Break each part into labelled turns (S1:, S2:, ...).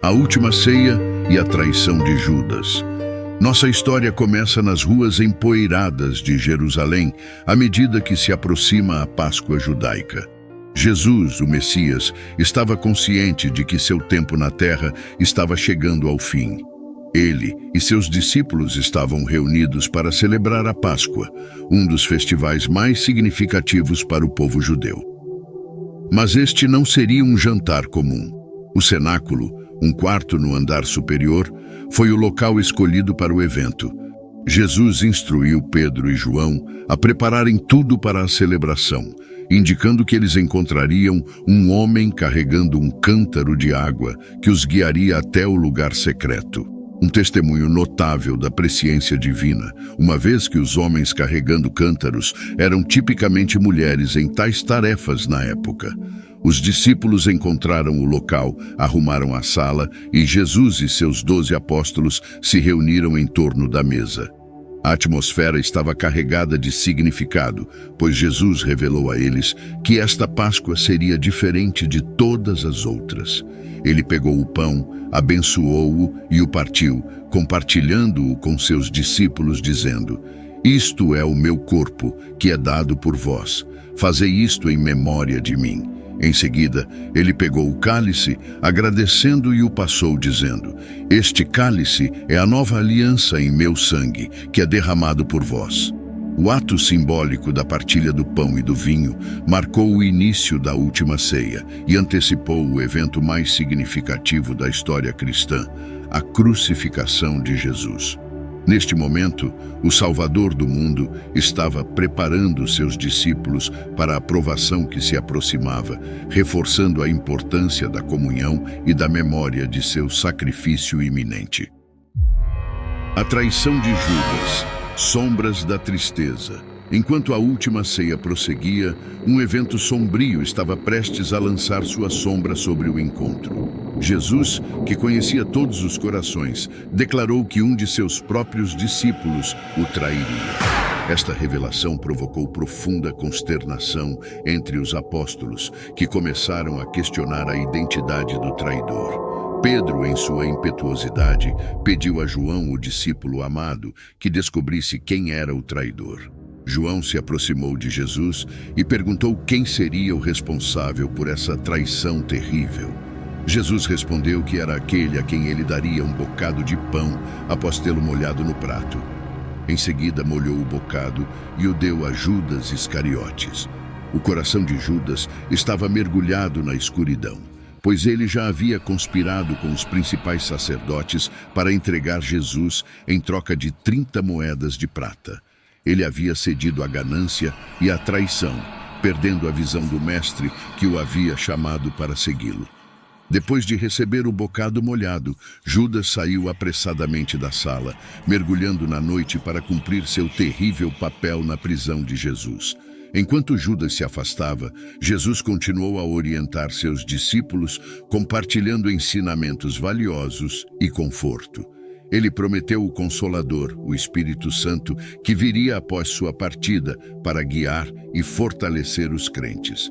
S1: A última ceia e a traição de Judas. Nossa história começa nas ruas empoeiradas de Jerusalém, à medida que se aproxima a Páscoa judaica. Jesus, o Messias, estava consciente de que seu tempo na terra estava chegando ao fim. Ele e seus discípulos estavam reunidos para celebrar a Páscoa, um dos festivais mais significativos para o povo judeu. Mas este não seria um jantar comum. O cenáculo, um quarto no andar superior, foi o local escolhido para o evento. Jesus instruiu Pedro e João a prepararem tudo para a celebração, indicando que eles encontrariam um homem carregando um cântaro de água que os guiaria até o lugar secreto. Um testemunho notável da presciência divina, uma vez que os homens carregando cântaros eram tipicamente mulheres em tais tarefas na época. Os discípulos encontraram o local, arrumaram a sala e Jesus e seus 12 apóstolos se reuniram em torno da mesa. A atmosfera estava carregada de significado, pois Jesus revelou a eles que esta Páscoa seria diferente de todas as outras. Ele pegou o pão, abençoou-o e o partiu, compartilhando-o com seus discípulos, dizendo: "Isto é o meu corpo, que é dado por vós. Fazei isto em memória de mim." Em seguida, ele pegou o cálice, agradecendo e o passou, dizendo: "Este cálice é a nova aliança em meu sangue, que é derramado por vós." O ato simbólico da partilha do pão e do vinho marcou o início da última ceia e antecipou o evento mais significativo da história cristã, a crucificação de Jesus. Neste momento, o Salvador do mundo estava preparando seus discípulos para a provação que se aproximava, reforçando a importância da comunhão e da memória de seu sacrifício iminente. A traição de Judas, sombras da tristeza. Enquanto a última ceia prosseguia, um evento sombrio estava prestes a lançar sua sombra sobre o encontro. Jesus, que conhecia todos os corações, declarou que um de seus próprios discípulos o trairia. Esta revelação provocou profunda consternação entre os apóstolos, que começaram a questionar a identidade do traidor. Pedro, em sua impetuosidade, pediu a João, o discípulo amado, que descobrisse quem era o traidor. João se aproximou de Jesus e perguntou quem seria o responsável por essa traição terrível. Jesus respondeu que era aquele a quem ele daria um bocado de pão após tê-lo molhado no prato. Em seguida, molhou o bocado e o deu a Judas Iscariotes. O coração de Judas estava mergulhado na escuridão, pois ele já havia conspirado com os principais sacerdotes para entregar Jesus em troca de 30 moedas de prata. Ele havia cedido à ganância e à traição, perdendo a visão do mestre que o havia chamado para segui-lo. Depois de receber o bocado molhado, Judas saiu apressadamente da sala, mergulhando na noite para cumprir seu terrível papel na prisão de Jesus. Enquanto Judas se afastava, Jesus continuou a orientar seus discípulos, compartilhando ensinamentos valiosos e conforto. Ele prometeu o Consolador, o Espírito Santo, que viria após sua partida para guiar e fortalecer os crentes.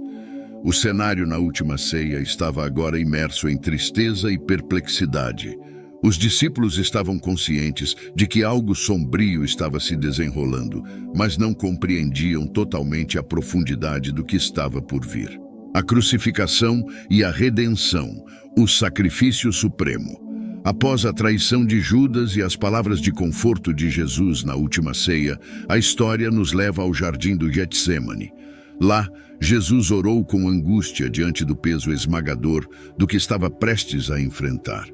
S1: O cenário na última ceia estava agora imerso em tristeza e perplexidade. Os discípulos estavam conscientes de que algo sombrio estava se desenrolando, mas não compreendiam totalmente a profundidade do que estava por vir. A crucificação e a redenção, o sacrifício supremo. Após a traição de Judas e as palavras de conforto de Jesus na última ceia, a história nos leva ao jardim do Getsêmani. Lá, Jesus orou com angústia diante do peso esmagador do que estava prestes a enfrentar.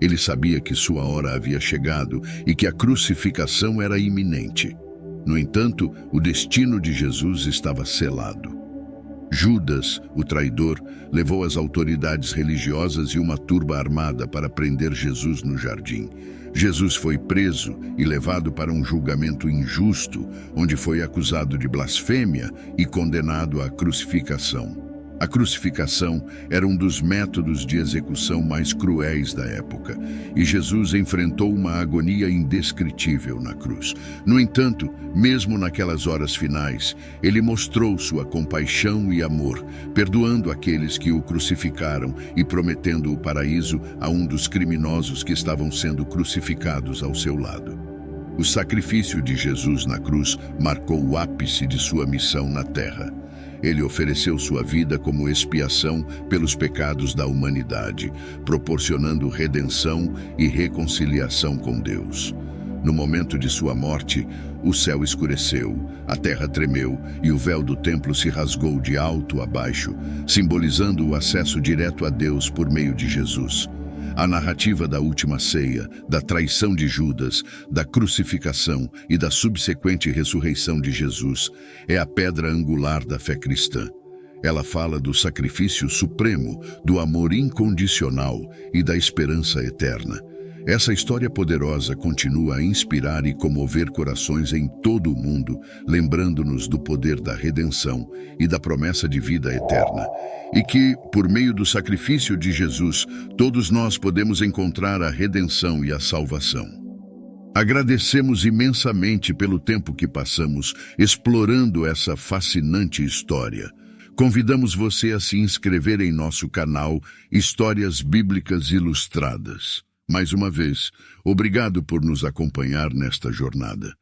S1: Ele sabia que sua hora havia chegado e que a crucificação era iminente. No entanto, o destino de Jesus estava selado. Judas, o traidor, levou as autoridades religiosas e uma turba armada para prender Jesus no jardim. Jesus foi preso e levado para um julgamento injusto, onde foi acusado de blasfêmia e condenado à crucificação. A crucificação era um dos métodos de execução mais cruéis da época, e Jesus enfrentou uma agonia indescritível na cruz. No entanto, mesmo naquelas horas finais, ele mostrou sua compaixão e amor, perdoando aqueles que o crucificaram e prometendo o paraíso a um dos criminosos que estavam sendo crucificados ao seu lado. O sacrifício de Jesus na cruz marcou o ápice de sua missão na terra. Ele ofereceu sua vida como expiação pelos pecados da humanidade, proporcionando redenção e reconciliação com Deus. No momento de sua morte, o céu escureceu, a terra tremeu e o véu do templo se rasgou de alto a baixo, simbolizando o acesso direto a Deus por meio de Jesus. A narrativa da última ceia, da traição de Judas, da crucificação e da subsequente ressurreição de Jesus é a pedra angular da fé cristã. Ela fala do sacrifício supremo, do amor incondicional e da esperança eterna. Essa história poderosa continua a inspirar e comover corações em todo o mundo, lembrando-nos do poder da redenção e da promessa de vida eterna. E que, por meio do sacrifício de Jesus, todos nós podemos encontrar a redenção e a salvação. Agradecemos imensamente pelo tempo que passamos explorando essa fascinante história. Convidamos você a se inscrever em nosso canal Histórias Bíblicas Ilustradas. Mais uma vez, obrigado por nos acompanhar nesta jornada.